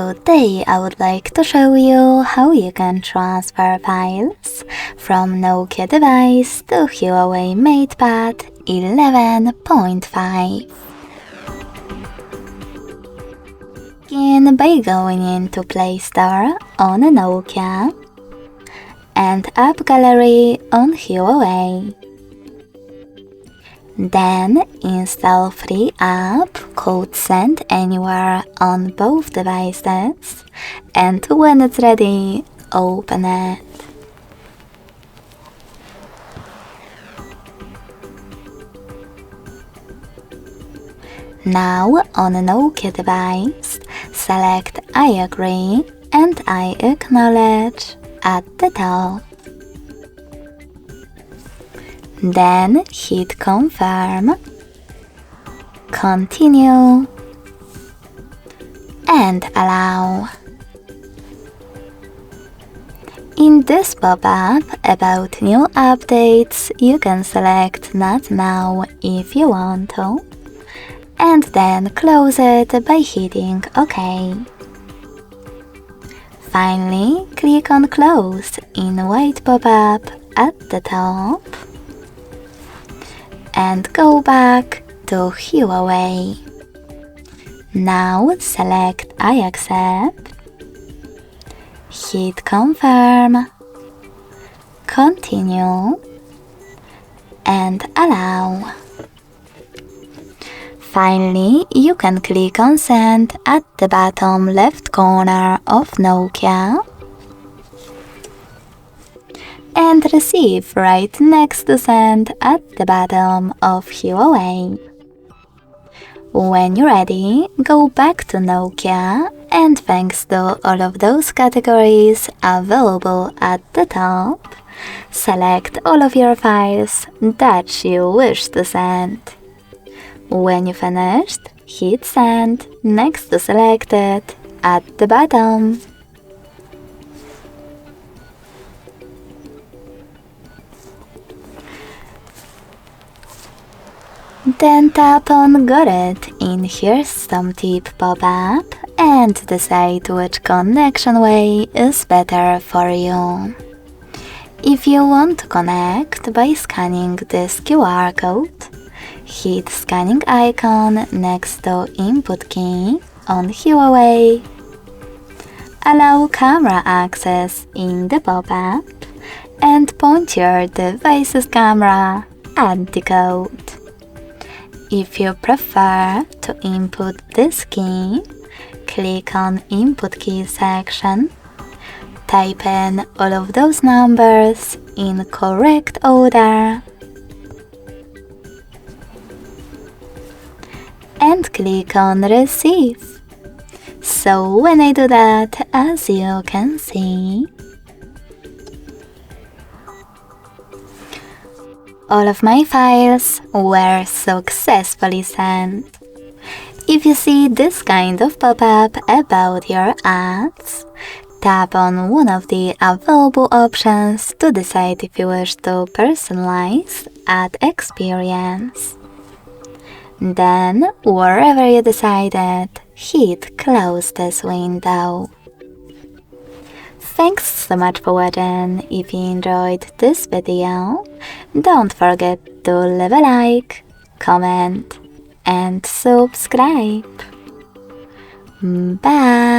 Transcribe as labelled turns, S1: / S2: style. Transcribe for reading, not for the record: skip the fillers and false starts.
S1: Today I would like to show you how you can transfer files from Nokia Device to Huawei MatePad 11.5. Begin by going into Play Store on Nokia and App Gallery on Huawei. Then install free app called Send Anywhere on both devices, and when it's ready, open it. Now on a Nokia device, select I agree and I acknowledge at the top. Then hit confirm, continue, and allow. In this pop-up about new updates, you can select Not Now if you want to, and then close it by hitting OK. Finally, click on Close in white pop-up at the top and go back to Huawei. Now select I accept, hit confirm, continue, and allow. Finally, you can click on Send at the bottom left corner of Nokia and Receive right next to Send at the bottom of Huawei. When you're ready, go back to Nokia, and thanks to all of those categories available at the top, select all of your files that you wish to send. When you finished, hit Send next to Selected at the bottom. Then tap on Got It in Here's Some Tip pop-up and decide which connection way is better for you. If you want to connect by scanning this QR code, hit scanning icon next to input key on Huawei. Allow camera access in the pop-up and point your device's camera at the code. If you prefer to input this key, click on Input Key section, type in all of those numbers in correct order, and click on Receive. So when I do that, as you can see, all of my files were successfully sent. If you see this kind of pop-up about your ads, tap on one of the available options to decide if you wish to personalize ad experience. Then, wherever you decided, hit Close this window. Thanks so much for watching. If you enjoyed this video, don't forget to leave a like, comment, and subscribe. Bye!